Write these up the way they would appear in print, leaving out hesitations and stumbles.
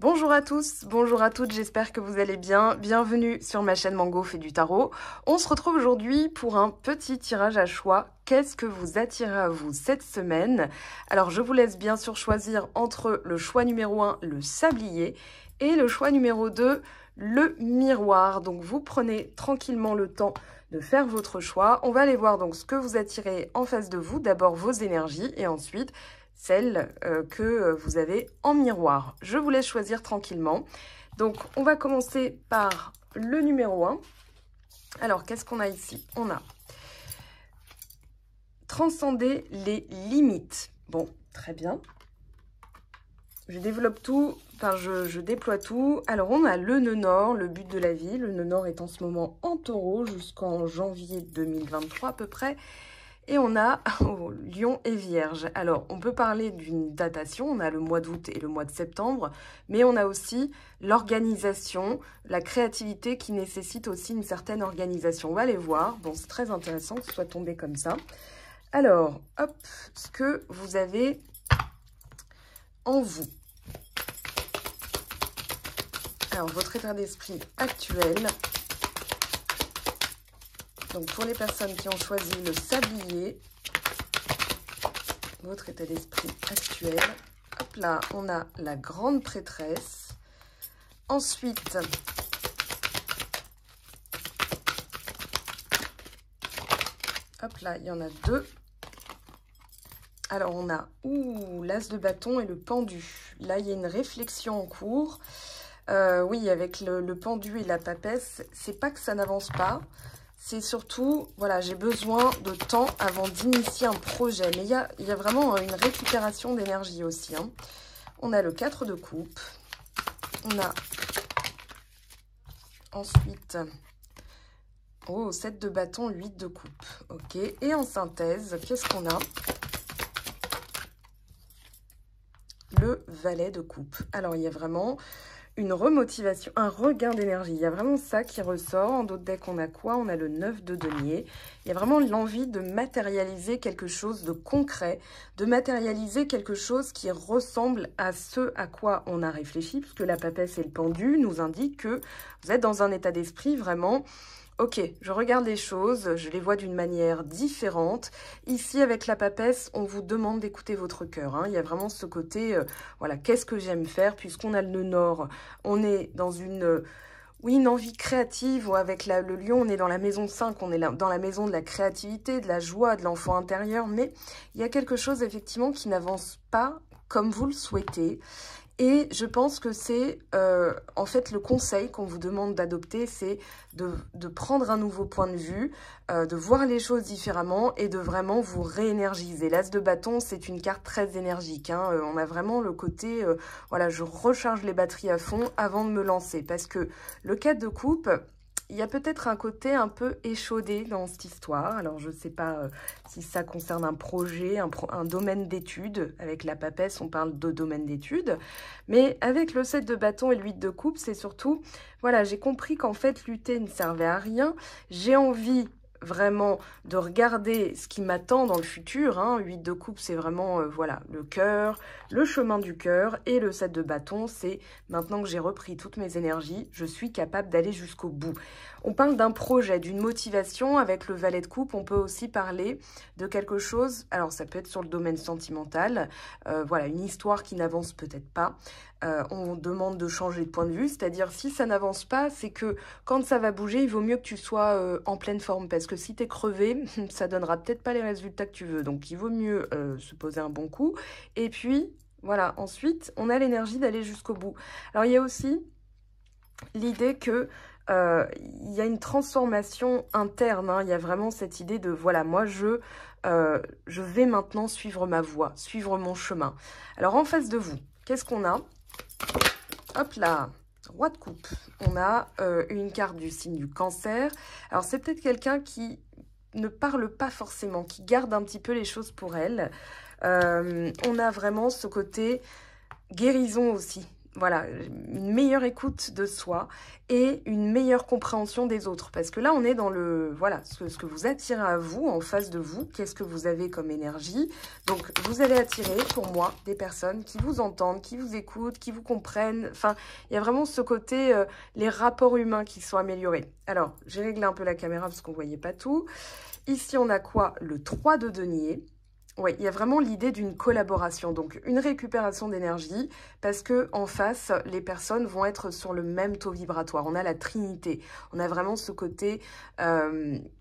Bonjour à tous, bonjour à toutes, j'espère que vous allez bien. Bienvenue sur ma chaîne Mango fait du tarot. On se retrouve aujourd'hui pour un petit tirage à choix. Qu'est-ce que vous attirez à vous cette semaine? Alors je vous laisse bien sûr choisir entre le choix numéro 1, le sablier, et le choix numéro 2, le miroir. Donc vous prenez tranquillement le temps de faire votre choix. On va aller voir donc ce que vous attirez en face de vous. D'abord vos énergies et ensuite celle que vous avez en miroir. Je vous laisse choisir tranquillement. Donc, on va commencer par le numéro 1. Alors, qu'est-ce qu'on a ici? On a transcender les limites. Bon, très bien. Je développe tout, enfin, je déploie tout. Alors, on a le nœud nord, le but de la vie. Le nœud nord est en ce moment en taureau jusqu'en janvier 2023 à peu près. Et on a Lion et Vierge. Alors, on peut parler d'une datation. On a le mois d'août et le mois de septembre. Mais on a aussi l'organisation, la créativité qui nécessite aussi une certaine organisation. On va aller voir. Bon, c'est très intéressant que ce soit tombé comme ça. Alors, hop, ce que vous avez en vous. Alors, votre état d'esprit actuel. Donc, pour les personnes qui ont choisi le sablier, votre état d'esprit actuel. Hop là, on a la grande prêtresse. Ensuite, hop là, il y en a deux. Alors, on a l'as de bâton et le pendu. Là, il y a une réflexion en cours. Oui, avec le pendu et la papesse, c'est pas que ça n'avance pas. C'est surtout, voilà, j'ai besoin de temps avant d'initier un projet. Mais il y a vraiment une récupération d'énergie aussi. Hein. On a le 4 de coupe. On a ensuite, 7 de bâton, 8 de coupe. Ok. Et en synthèse, qu'est-ce qu'on a? Le valet de coupe. Alors, il y a vraiment une remotivation, un regain d'énergie. Il y a vraiment ça qui ressort. En d'autres decks, on a quoi? On a le 9 de denier. Il y a vraiment l'envie de matérialiser quelque chose de concret, de matérialiser quelque chose qui ressemble à ce à quoi on a réfléchi, puisque la papesse et le pendu nous indiquent que vous êtes dans un état d'esprit vraiment... Ok, je regarde les choses, je les vois d'une manière différente. Ici, avec la papesse, on vous demande d'écouter votre cœur. Hein. Il y a vraiment ce côté, voilà, qu'est-ce que j'aime faire? Puisqu'on a le nœud nord, on est dans une envie créative. Ou avec le lion, on est dans la maison 5, on est dans la maison de la créativité, de la joie, de l'enfant intérieur. Mais il y a quelque chose, effectivement, qui n'avance pas comme vous le souhaitez. Et je pense que c'est, en fait, le conseil qu'on vous demande d'adopter, c'est de prendre un nouveau point de vue, de voir les choses différemment et de vraiment vous réénergiser. L'as de bâton, c'est une carte très énergique. Hein. On a vraiment le côté, voilà, je recharge les batteries à fond avant de me lancer. Parce que le 4 de coupe... Il y a peut-être un côté un peu échaudé dans cette histoire. Alors, je ne sais pas si ça concerne un projet, un domaine d'études. Avec la papesse, on parle de domaine d'études. Mais avec le 7 de bâton et le 8 de coupe, c'est surtout... Voilà, j'ai compris qu'en fait, lutter ne servait à rien. J'ai envie vraiment de regarder ce qui m'attend dans le futur. Hein. 8 de coupe, c'est vraiment, voilà, le cœur, le chemin du cœur. Et le 7 de bâton, c'est maintenant que j'ai repris toutes mes énergies, je suis capable d'aller jusqu'au bout. On parle d'un projet, d'une motivation. Avec le valet de coupe, on peut aussi parler de quelque chose. Alors, ça peut être sur le domaine sentimental. Voilà, une histoire qui n'avance peut-être pas. On demande de changer de point de vue, c'est-à-dire si ça n'avance pas, c'est que quand ça va bouger, il vaut mieux que tu sois en pleine forme, parce que si tu es crevé, ça donnera peut-être pas les résultats que tu veux. Donc, il vaut mieux se poser un bon coup. Et puis, voilà, ensuite, on a l'énergie d'aller jusqu'au bout. Alors, il y a aussi l'idée que il y a une transformation interne. Hein. Il y a vraiment cette idée de, voilà, moi, je vais maintenant suivre ma voie, suivre mon chemin. Alors, en face de vous, qu'est-ce qu'on a? Hop là, roi de coupe. On a une carte du signe du cancer. Alors, c'est peut-être quelqu'un qui ne parle pas forcément, qui garde un petit peu les choses pour elle. On a vraiment ce côté guérison aussi. voilà, une meilleure écoute de soi et une meilleure compréhension des autres. Parce que là, on est dans le, voilà, ce que vous attirez à vous, en face de vous, qu'est-ce que vous avez comme énergie. Donc, vous allez attirer, pour moi, des personnes qui vous entendent, qui vous écoutent, qui vous comprennent. Enfin, il y a vraiment ce côté, les rapports humains qui sont améliorés. Alors, j'ai réglé un peu la caméra parce qu'on ne voyait pas tout. Ici, on a quoi? Le 3 de denier. Oui, il y a vraiment l'idée d'une collaboration, donc une récupération d'énergie, parce que en face, les personnes vont être sur le même taux vibratoire. On a la trinité, on a vraiment ce côté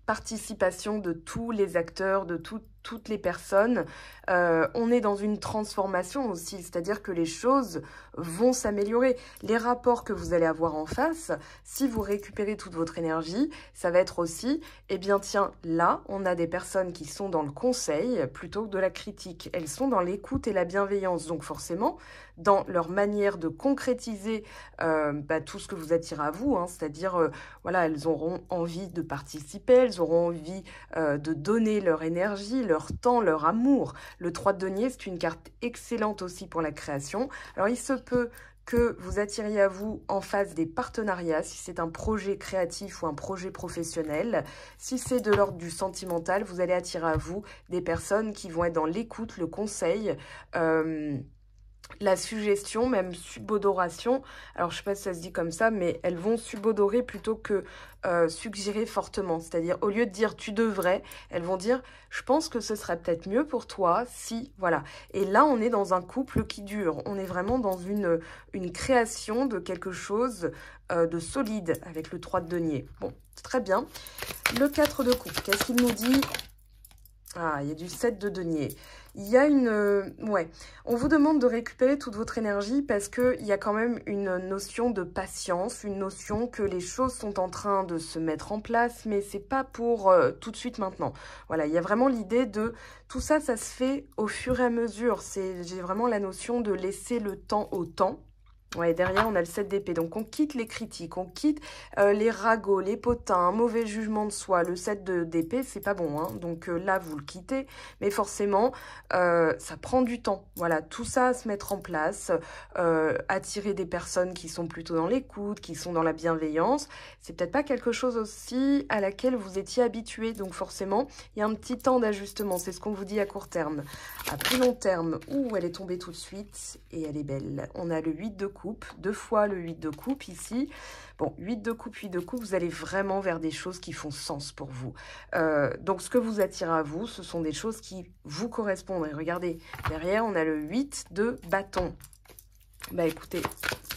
participation de tous les acteurs, de toutes les personnes. On est dans une transformation aussi, c'est-à-dire que les choses vont s'améliorer. Les rapports que vous allez avoir en face, si vous récupérez toute votre énergie, ça va être aussi, eh bien tiens, là, on a des personnes qui sont dans le conseil plutôt que de la critique. Elles sont dans l'écoute et la bienveillance, donc forcément, dans leur manière de concrétiser tout ce que vous attirez à vous, hein, c'est-à-dire, voilà, elles auront envie de participer, elles auront envie de donner leur énergie, leur temps, leur amour. Le 3 de denier, c'est une carte excellente aussi pour la création. Alors, il se peut que vous attiriez à vous en face des partenariats, si c'est un projet créatif ou un projet professionnel. Si c'est de l'ordre du sentimental, vous allez attirer à vous des personnes qui vont être dans l'écoute, le conseil, la suggestion, même subodoration. Alors, je ne sais pas si ça se dit comme ça, mais elles vont subodorer plutôt que suggérer fortement. C'est-à-dire, au lieu de dire « tu devrais », elles vont dire « je pense que ce serait peut-être mieux pour toi si… » Voilà. Et là, on est dans un couple qui dure. On est vraiment dans une création de quelque chose de solide avec le 3 de denier. Bon, très bien. Le 4 de coupe, qu'est-ce qu'il nous dit? Ah, il y a du 7 de denier. Il y a ouais, on vous demande de récupérer toute votre énergie parce qu'il y a quand même une notion de patience, une notion que les choses sont en train de se mettre en place, mais c'est pas pour tout de suite maintenant. Voilà, il y a vraiment l'idée de tout ça, ça se fait au fur et à mesure. J'ai vraiment la notion de laisser le temps au temps. Ouais, derrière, on a le 7 d'épée. Donc, on quitte les critiques, on quitte les ragots, les potins, un mauvais jugement de soi. Le 7 d'épée, c'est pas bon, hein. Donc, là, vous le quittez. Mais forcément, ça prend du temps. Voilà, tout ça à se mettre en place. Attirer des personnes qui sont plutôt dans l'écoute, qui sont dans la bienveillance. C'est peut-être pas quelque chose aussi à laquelle vous étiez habitué. Donc, forcément, il y a un petit temps d'ajustement. C'est ce qu'on vous dit à court terme. À plus long terme, elle est tombée tout de suite et elle est belle. On a le 8 de coupe. 2 fois le 8 de coupe ici. Bon, 8 de coupe, 8 de coupe, vous allez vraiment vers des choses qui font sens pour vous. Donc, ce que vous attirez à vous, ce sont des choses qui vous correspondent. Et regardez, derrière, on a le 8 de bâton. Bah, écoutez,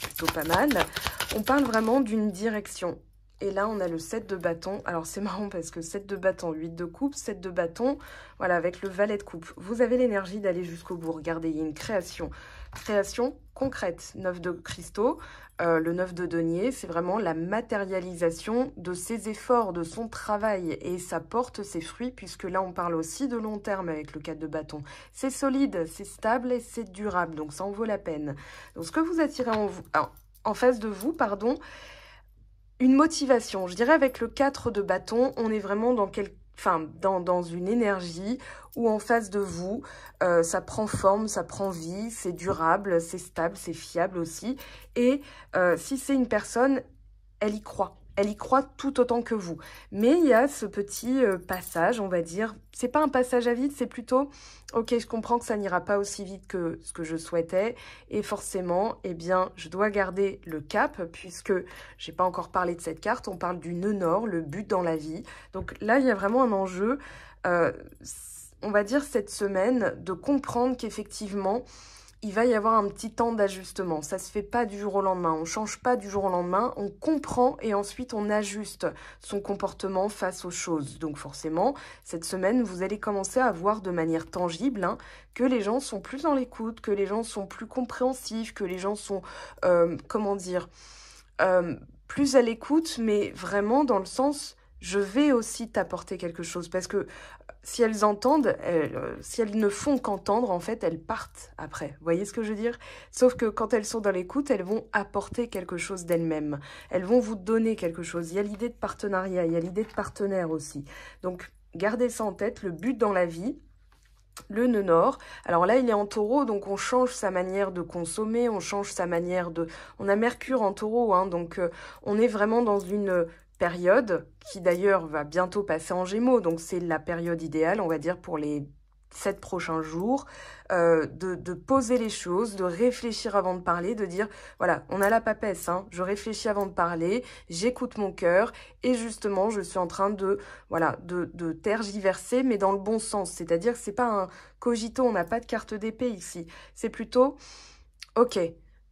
plutôt pas mal. On parle vraiment d'une direction. Et là, on a le 7 de bâton. Alors, c'est marrant parce que 7 de bâton, 8 de coupe, 7 de bâton, voilà, avec le valet de coupe. Vous avez l'énergie d'aller jusqu'au bout. Regardez, il y a une création. Création concrète. 9 de cristaux, le 9 de denier, c'est vraiment la matérialisation de ses efforts, de son travail. Et ça porte ses fruits puisque là, on parle aussi de long terme avec le 4 de bâton. C'est solide, c'est stable et c'est durable. Donc, ça en vaut la peine. Donc, ce que vous attirez en face de vous, pardon, une motivation. Je dirais avec le 4 de bâton, on est vraiment dans une énergie où en face de vous, ça prend forme, ça prend vie, c'est durable, c'est stable, c'est fiable aussi. Et si c'est une personne, elle y croit. Elle y croit tout autant que vous. Mais il y a ce petit passage, on va dire, c'est pas un passage à vide, c'est plutôt, ok, je comprends que ça n'ira pas aussi vite que ce que je souhaitais. Et forcément, eh bien, je dois garder le cap, puisque j'ai pas encore parlé de cette carte, on parle du nœud nord, le but dans la vie. Donc là, il y a vraiment un enjeu, on va dire cette semaine, de comprendre qu'effectivement, il va y avoir un petit temps d'ajustement. Ça ne se fait pas du jour au lendemain. On ne change pas du jour au lendemain. On comprend et ensuite on ajuste son comportement face aux choses. Donc forcément, cette semaine, vous allez commencer à voir de manière tangible que les gens sont plus dans l'écoute, que les gens sont plus compréhensifs, que les gens sont, comment dire, plus à l'écoute, mais vraiment dans le sens, je vais aussi t'apporter quelque chose. Parce que si elles entendent, si elles ne font qu'entendre, en fait, elles partent après. Vous voyez ce que je veux dire? Sauf que quand elles sont dans l'écoute, elles vont apporter quelque chose d'elles-mêmes. Elles vont vous donner quelque chose. Il y a l'idée de partenariat, il y a l'idée de partenaire aussi. Donc, gardez ça en tête, le but dans la vie. le nœud nord. Alors là, il est en taureau, donc on change sa manière de consommer, on change sa manière de... On a Mercure en taureau, hein, donc on est vraiment dans une période qui d'ailleurs va bientôt passer en Gémeaux, donc c'est la période idéale, on va dire, pour les 7 prochains jours, de poser les choses, de réfléchir avant de parler, de dire, voilà, on a la papesse, hein, je réfléchis avant de parler, j'écoute mon cœur, et justement, je suis en train de, voilà, de tergiverser, mais dans le bon sens, c'est-à-dire que c'est pas un cogito, on n'a pas de carte d'épée ici, c'est plutôt, ok,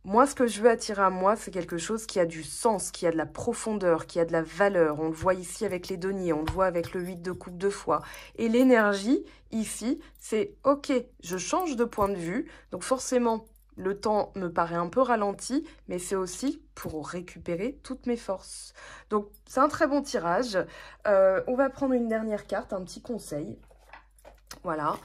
moi, ce que je veux attirer à moi, c'est quelque chose qui a du sens, qui a de la profondeur, qui a de la valeur. On le voit ici avec les deniers, on le voit avec le 8 de coupe 2 fois. Et l'énergie, ici, c'est « Ok, je change de point de vue. » Donc forcément, le temps me paraît un peu ralenti, mais c'est aussi pour récupérer toutes mes forces. Donc, c'est un très bon tirage. On va prendre une dernière carte, un petit conseil. Voilà.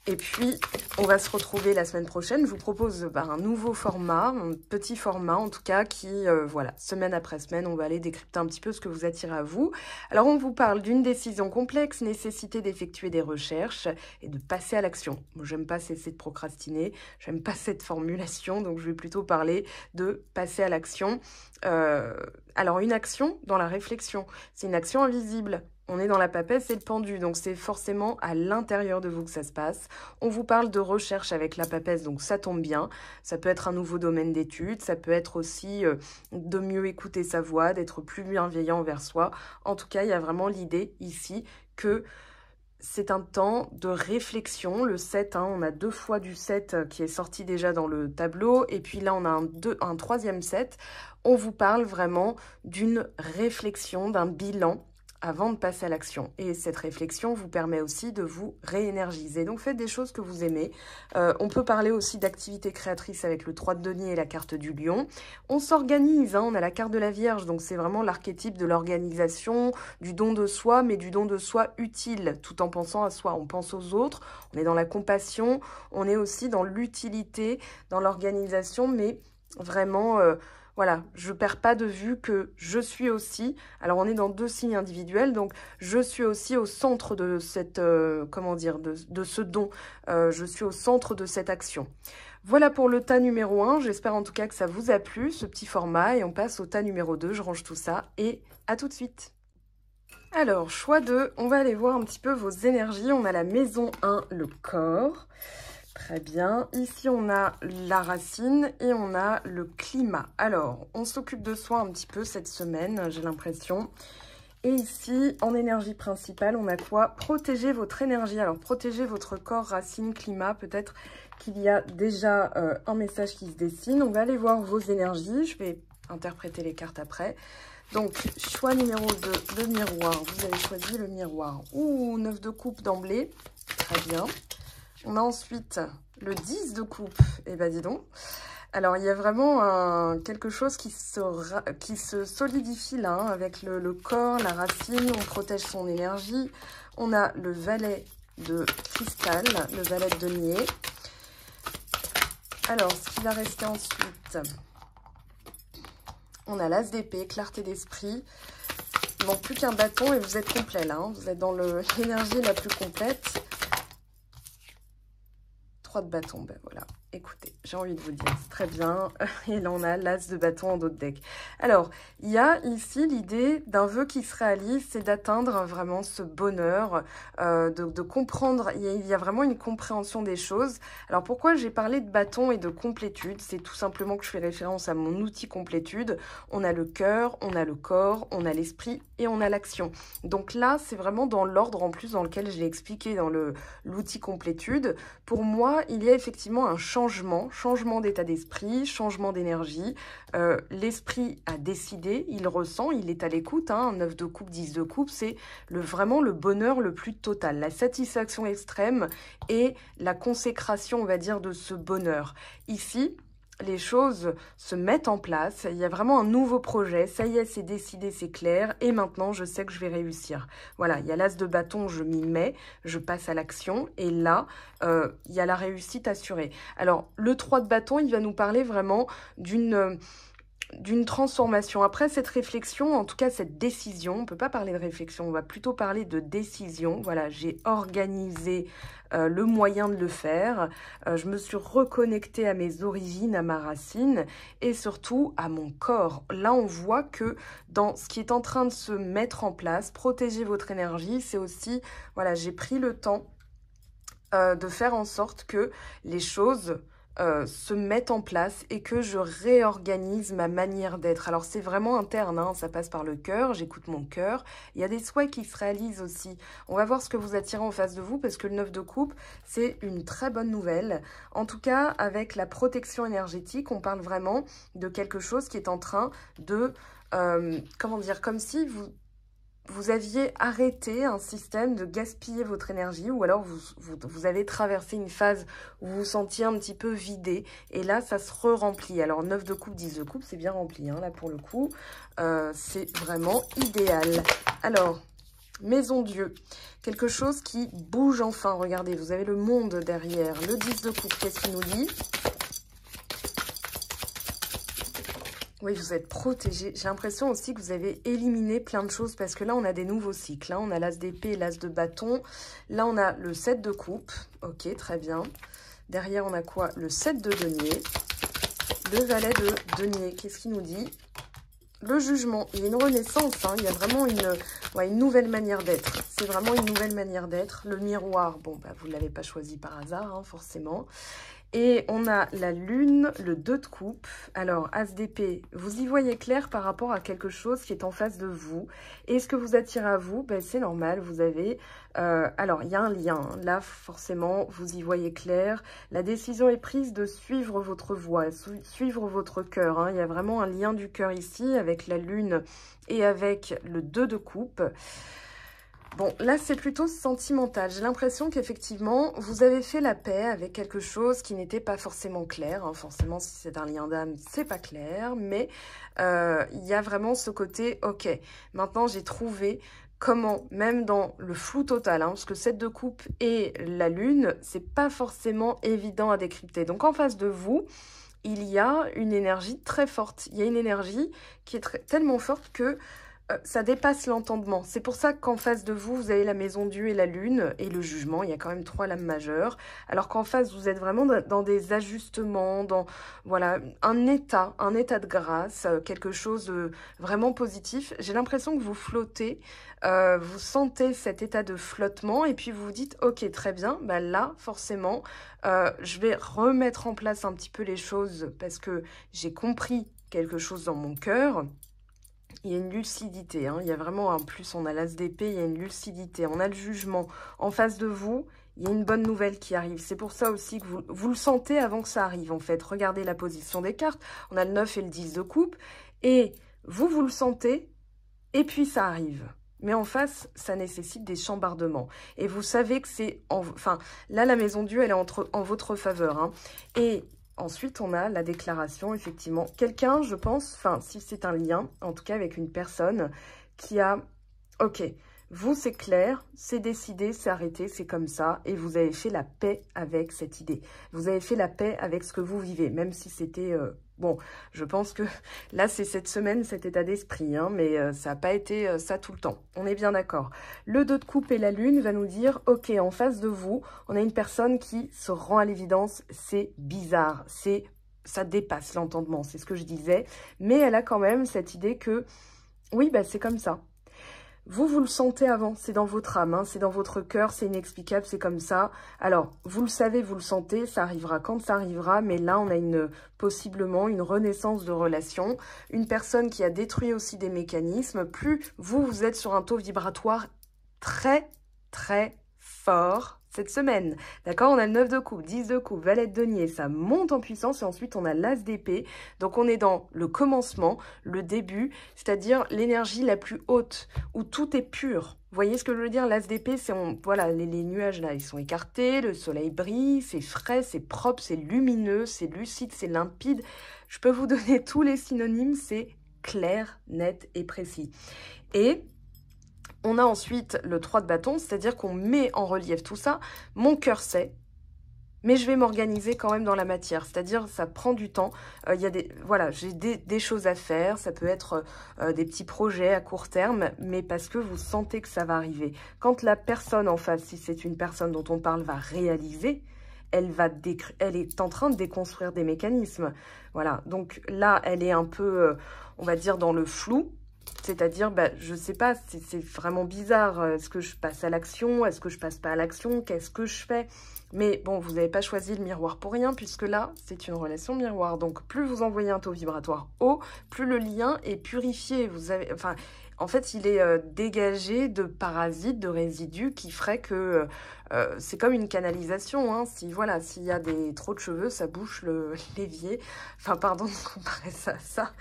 Et puis, on va se retrouver la semaine prochaine. Je vous propose un nouveau format, un petit format en tout cas, qui, voilà, semaine après semaine, on va aller décrypter un petit peu ce que vous attirez à vous. Alors, on vous parle d'une décision complexe, nécessité d'effectuer des recherches et de passer à l'action. Moi, j'aime pas cesser de procrastiner, j'aime pas cette formulation, donc je vais plutôt parler de passer à l'action. Alors, une action dans la réflexion, c'est une action invisible. On est dans la papesse et le pendu, donc c'est forcément à l'intérieur de vous que ça se passe. On vous parle de recherche avec la papesse, donc ça tombe bien. Ça peut être un nouveau domaine d'études, ça peut être aussi de mieux écouter sa voix, d'être plus bienveillant envers soi. En tout cas, il y a vraiment l'idée ici que c'est un temps de réflexion. Le 7, hein, on a 2 fois du 7 qui est sorti déjà dans le tableau. Et puis là, on a un troisième 7. On vous parle vraiment d'une réflexion, d'un bilan avant de passer à l'action. Et cette réflexion vous permet aussi de vous réénergiser. Donc faites des choses que vous aimez. On peut parler aussi d'activité créatrice avec le 3 de denier et la carte du lion. On s'organise, hein, on a la carte de la Vierge, donc c'est vraiment l'archétype de l'organisation, du don de soi, mais du don de soi utile, tout en pensant à soi. On pense aux autres, on est dans la compassion, on est aussi dans l'utilité, dans l'organisation, mais vraiment... voilà, je ne perds pas de vue que je suis aussi, alors on est dans 2 signes individuels, donc je suis aussi au centre de cette, comment dire, de ce don, je suis au centre de cette action. Voilà pour le tas numéro 1, j'espère en tout cas que ça vous a plu, ce petit format, et on passe au tas numéro 2, je range tout ça, et à tout de suite. Alors, choix 2, on va aller voir un petit peu vos énergies, on a la maison 1, le corps. Très bien. Ici, on a la racine et on a le climat. Alors, on s'occupe de soi un petit peu cette semaine, j'ai l'impression. Et ici, en énergie principale, on a quoi? Protéger votre énergie. Alors, protéger votre corps, racine, climat. Peut-être qu'il y a déjà un message qui se dessine. On va aller voir vos énergies. Je vais interpréter les cartes après. Donc, choix numéro 2, le miroir. Vous avez choisi le miroir. Ouh, 9 de coupe d'emblée. Très bien. On a ensuite le 10 de coupe. Eh ben dis donc. Alors, il y a vraiment quelque chose qui se solidifie là, hein, avec le corps, la racine. On protège son énergie. On a le valet de cristal, le valet de denier. Alors, ce qui va rester ensuite, on a l'as d'épée, clarté d'esprit. Il ne manque plus qu'un bâton et vous êtes complet là. Hein. Vous êtes dans l'énergie la plus complète. 3 de bâton, ben voilà. Écoutez, j'ai envie de vous dire, c'est très bien. Et là, on a l'as de bâton en dos de deck. Alors, il y a ici l'idée d'un vœu qui se réalise, c'est d'atteindre vraiment ce bonheur, de comprendre. Il y a vraiment une compréhension des choses. Alors, pourquoi j'ai parlé de bâton et de complétude? C'est tout simplement que je fais référence à mon outil complétude. On a le cœur, on a le corps, on a l'esprit et on a l'action. Donc là, c'est vraiment dans l'ordre en plus dans lequel je l'ai expliqué dans l'outil complétude. Pour moi, il y a effectivement un changement d'état d'esprit, changement d'énergie. L'esprit a décidé, il ressent, il est à l'écoute. Hein, 9 de coupe, 10 de coupe, c'est vraiment le bonheur le plus total, la satisfaction extrême et la consécration, on va dire, de ce bonheur. Ici, les choses se mettent en place, il y a vraiment un nouveau projet, ça y est, c'est décidé, c'est clair, et maintenant, je sais que je vais réussir. Voilà, il y a l'as de bâton, je m'y mets, je passe à l'action, et là, il y a la réussite assurée. Alors, le 3 de bâton, il va nous parler vraiment d'une transformation. Après cette réflexion, en tout cas cette décision, on ne peut pas parler de réflexion, on va plutôt parler de décision. Voilà, j'ai organisé le moyen de le faire. Je me suis reconnectée à mes origines, à ma racine et surtout à mon corps. Là, on voit que dans ce qui est en train de se mettre en place, protéger votre énergie, c'est aussi, voilà, j'ai pris le temps de faire en sorte que les choses se mettent en place et que je réorganise ma manière d'être. Alors c'est vraiment interne, hein, ça passe par le cœur, j'écoute mon cœur. Il y a des souhaits qui se réalisent aussi. On va voir ce que vous attirez en face de vous parce que le 9 de coupe, c'est une très bonne nouvelle. En tout cas, avec la protection énergétique, on parle vraiment de quelque chose qui est en train de, comment dire, comme si vous aviez arrêté un système de gaspiller votre énergie ou alors vous avez traversé une phase où vous vous sentiez un petit peu vidé et là, ça se re-remplit. Alors, 9 de coupe, 10 de coupe, c'est bien rempli, hein, là, pour le coup. C'est vraiment idéal. Alors, Maison Dieu, quelque chose qui bouge enfin. Regardez, vous avez le monde derrière. Le 10 de coupe, qu'est-ce qu'il nous dit ? Oui, vous êtes protégé. J'ai l'impression aussi que vous avez éliminé plein de choses parce que là, on a des nouveaux cycles. Là, on a l'as d'épée et l'as de bâton. Là, on a le 7 de coupe. Ok, très bien. Derrière, on a quoi? Le 7 de denier. Le valet de denier. Qu'est-ce qu'il nous dit? Le jugement. Il y a une renaissance. Hein. Il y a vraiment une nouvelle manière d'être. C'est vraiment une nouvelle manière d'être. Le miroir. Bon, bah, vous ne l'avez pas choisi par hasard, hein, forcément. Et on a la lune, le 2 de coupe. Alors, as d'épée, vous y voyez clair par rapport à quelque chose qui est en face de vous. Et ce que vous attire à vous, ben, c'est normal, vous avez... alors, il y a un lien. Là, forcément, vous y voyez clair. La décision est prise de suivre votre voie, suivre votre cœur. Hein. Il y a vraiment un lien du cœur ici avec la lune et avec le 2 de coupe. Bon, là, c'est plutôt sentimental. J'ai l'impression qu'effectivement, vous avez fait la paix avec quelque chose qui n'était pas forcément clair. Hein. Forcément, si c'est un lien d'âme, c'est pas clair. Mais il y a vraiment ce côté, ok, maintenant j'ai trouvé comment, même dans le flou total, hein, parce que 7 de coupe et la lune, c'est pas forcément évident à décrypter. Donc, en face de vous, il y a une énergie très forte. Il y a une énergie qui est tellement forte que... ça dépasse l'entendement. C'est pour ça qu'en face de vous, vous avez la maison Dieu et la lune et le jugement. Il y a quand même 3 lames majeures. Alors qu'en face, vous êtes vraiment dans des ajustements, dans voilà un état de grâce, quelque chose de vraiment positif. J'ai l'impression que vous flottez, vous sentez cet état de flottement et puis vous vous dites, ok, très bien, bah là, forcément, je vais remettre en place un petit peu les choses parce que j'ai compris quelque chose dans mon cœur. Il y a une lucidité, hein. Il y a vraiment un plus, on a l'as d'épée, il y a une lucidité, on a le jugement. En face de vous, il y a une bonne nouvelle qui arrive. C'est pour ça aussi que vous le sentez avant que ça arrive, en fait. Regardez la position des cartes, on a le 9 et le 10 de coupe, et vous le sentez, et puis ça arrive. Mais en face, ça nécessite des chambardements. Et vous savez que c'est... Enfin, là, la maison Dieu, elle est en votre faveur, hein. Et... ensuite, on a la déclaration, effectivement. Quelqu'un, je pense, enfin, si c'est un lien, en tout cas avec une personne qui a... Ok, vous, c'est clair, c'est décidé, c'est arrêté, c'est comme ça. Et vous avez fait la paix avec cette idée. Vous avez fait la paix avec ce que vous vivez, même si c'était... bon, je pense que là, c'est cette semaine, cet état d'esprit, hein, mais ça n'a pas été ça tout le temps. On est bien d'accord. Le 2 de coupe et la lune va nous dire, ok, en face de vous, on a une personne qui se rend à l'évidence, c'est bizarre, ça dépasse l'entendement, c'est ce que je disais, mais elle a quand même cette idée que, oui, bah, c'est comme ça. Vous le sentez avant, c'est dans votre âme, hein, c'est dans votre cœur, c'est inexplicable, c'est comme ça. Alors, vous le savez, vous le sentez, ça arrivera quand ça arrivera, mais là, on a possiblement une renaissance de relation, une personne qui a détruit aussi des mécanismes. Plus vous êtes sur un taux vibratoire très, très fort cette semaine. D'accord, on a le 9 de coupe, 10 de coupe, valet de denier, ça monte en puissance et ensuite on a l'as d'épée. Donc on est dans le commencement, le début, c'est-à-dire l'énergie la plus haute où tout est pur. Vous voyez ce que je veux dire? L'as d'épée, c'est voilà, les nuages là, ils sont écartés, le soleil brille, c'est frais, c'est propre, c'est lumineux, c'est lucide, c'est limpide. Je peux vous donner tous les synonymes, c'est clair, net et précis. Et on a ensuite le 3 de bâton, c'est-à-dire qu'on met en relief tout ça. Mon cœur sait, mais je vais m'organiser quand même dans la matière. C'est-à-dire, ça prend du temps. Il y a voilà, j'ai des choses à faire. Ça peut être des petits projets à court terme, mais parce que vous sentez que ça va arriver. Quand la personne en face, si c'est une personne dont on parle, va réaliser, elle est en train de déconstruire des mécanismes. Voilà, donc là, elle est un peu, on va dire, dans le flou. C'est-à-dire, bah, je ne sais pas, c'est vraiment bizarre. Est-ce que je passe à l'action? Est-ce que je passe pas à l'action? Qu'est-ce que je fais? Mais bon, vous n'avez pas choisi le miroir pour rien, puisque là, c'est une relation miroir. Donc, plus vous envoyez un taux vibratoire haut, plus le lien est purifié. Vous avez, enfin, en fait, il est dégagé de parasites, de résidus qui feraient que c'est comme une canalisation. Hein. Si voilà, s'il y a trop de cheveux, ça bouche l'évier. Enfin, pardon de comparer ça à ça,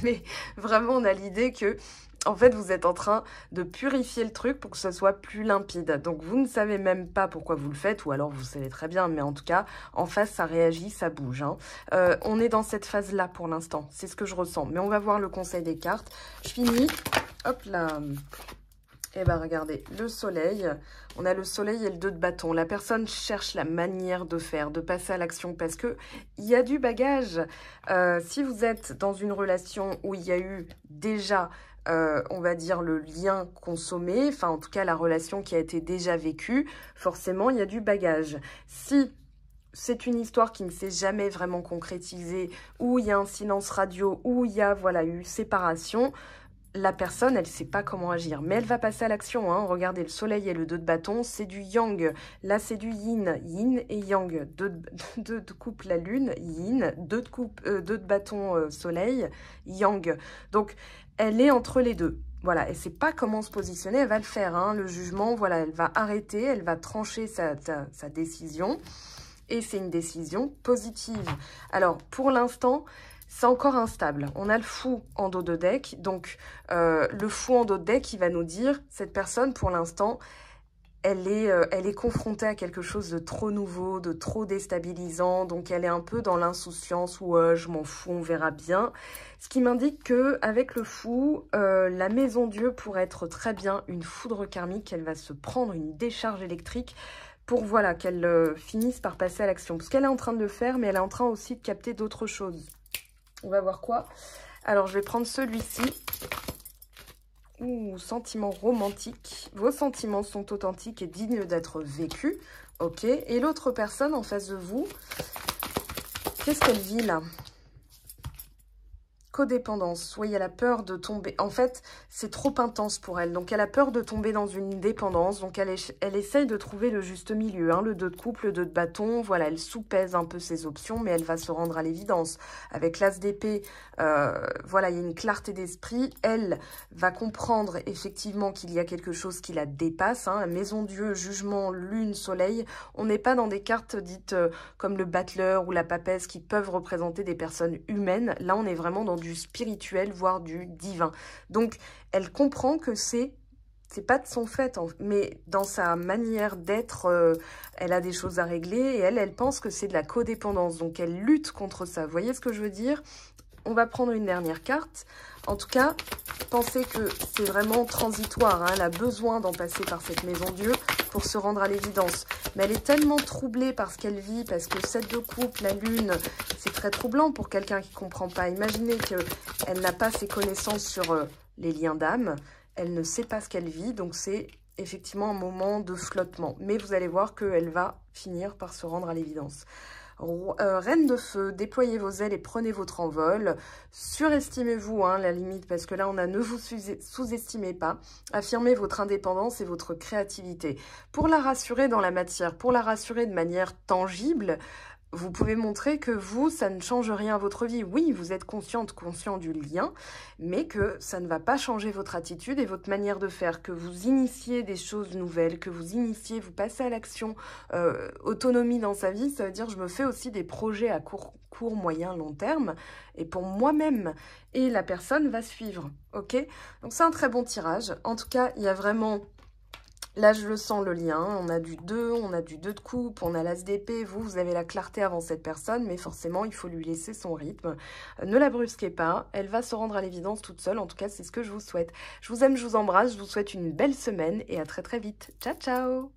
mais vraiment, on a l'idée que en fait, vous êtes en train de purifier le truc pour que ce soit plus limpide. Donc, vous ne savez même pas pourquoi vous le faites, ou alors vous savez très bien, mais en tout cas, en face, ça réagit, ça bouge. Hein. On est dans cette phase-là pour l'instant, c'est ce que je ressens. Mais on va voir le conseil des cartes. Je finis, hop là. Eh bien, regardez, le soleil, on a le soleil et le 2 de bâton. La personne cherche la manière de faire, de passer à l'action, parce qu'il y a du bagage. Si vous êtes dans une relation où il y a eu déjà, on va dire, le lien consommé, enfin, en tout cas, la relation qui a été déjà vécue, forcément, il y a du bagage. Si c'est une histoire qui ne s'est jamais vraiment concrétisée, où il y a un silence radio, où il y a, voilà, eu séparation, la personne, elle ne sait pas comment agir, mais elle va passer à l'action. Hein. Regardez, le soleil et le 2 de bâton, c'est du yang. Là, c'est du yin, yin et yang. 2 de coupe la lune, yin, 2 de bâton soleil, yang. Donc, elle est entre les deux. Voilà, elle ne sait pas comment se positionner, elle va le faire. Hein. Le jugement, voilà, elle va arrêter, elle va trancher sa décision. Et c'est une décision positive. Alors, pour l'instant, c'est encore instable. On a le fou en dos de deck. Donc, le fou en dos de deck, il va nous dire, cette personne, pour l'instant, elle est confrontée à quelque chose de trop nouveau, de trop déstabilisant. Donc, elle est un peu dans l'insouciance où je m'en fous, on verra bien. Ce qui m'indique qu'avec le fou, la maison Dieu pourrait être très bien une foudre karmique. Elle va se prendre une décharge électrique pour voilà qu'elle finisse par passer à l'action. Parce qu'elle est en train de le faire, mais elle est en train aussi de capter d'autres choses. On va voir quoi. Alors, je vais prendre celui-ci. Ouh, sentiments romantiques. Vos sentiments sont authentiques et dignes d'être vécus. Ok. Et l'autre personne en face de vous, qu'est-ce qu'elle vit là? Codépendance. Oui, elle a peur de tomber. En fait, c'est trop intense pour elle. Donc, elle a peur de tomber dans une dépendance. Donc, elle essaye de trouver le juste milieu. Hein, le 2 de coupe, le 2 de bâton. Voilà, elle soupèse un peu ses options, mais elle va se rendre à l'évidence. Avec l'as d'épée, voilà, il y a une clarté d'esprit. Elle va comprendre effectivement qu'il y a quelque chose qui la dépasse. Hein, maison Dieu, jugement, lune, soleil. On n'est pas dans des cartes dites comme le battleur ou la papesse qui peuvent représenter des personnes humaines. Là, on est vraiment dans du spirituel, voire du divin. Donc, elle comprend que c'est pas de son fait, mais dans sa manière d'être, elle a des choses à régler et elle pense que c'est de la codépendance. Donc, elle lutte contre ça. Vous voyez ce que je veux dire? On va prendre une dernière carte. En tout cas, pensez que c'est vraiment transitoire. Hein. Elle a besoin d'en passer par cette maison Dieu pour se rendre à l'évidence. Mais elle est tellement troublée par ce qu'elle vit, parce que 7 de coupe, la lune, c'est très troublant pour quelqu'un qui ne comprend pas. Imaginez qu'elle n'a pas ses connaissances sur les liens d'âme. Elle ne sait pas ce qu'elle vit, donc c'est effectivement un moment de flottement. Mais vous allez voir qu'elle va finir par se rendre à l'évidence. Reine de feu, déployez vos ailes et prenez votre envol. Surestimez-vous, hein, la limite, parce que là, on a ne vous sous-estimez pas. Affirmez votre indépendance et votre créativité. Pour la rassurer dans la matière, pour la rassurer de manière tangible, vous pouvez montrer que vous, ça ne change rien à votre vie. Oui, vous êtes conscient du lien, mais que ça ne va pas changer votre attitude et votre manière de faire, que vous initiez des choses nouvelles, que vous initiez, vous passez à l'action. Autonomie dans sa vie, ça veut dire je me fais aussi des projets à court, moyen, long terme, et pour moi-même. Et la personne va suivre, ok? Donc c'est un très bon tirage. En tout cas, il y a vraiment... Là, je le sens, le lien. On a du 2, on a du 2 de coupe, on a l'as d'épée. Vous avez la clarté avant cette personne, mais forcément, il faut lui laisser son rythme. Ne la brusquez pas. Elle va se rendre à l'évidence toute seule. En tout cas, c'est ce que je vous souhaite. Je vous aime, je vous embrasse. Je vous souhaite une belle semaine et à très, très vite. Ciao, ciao!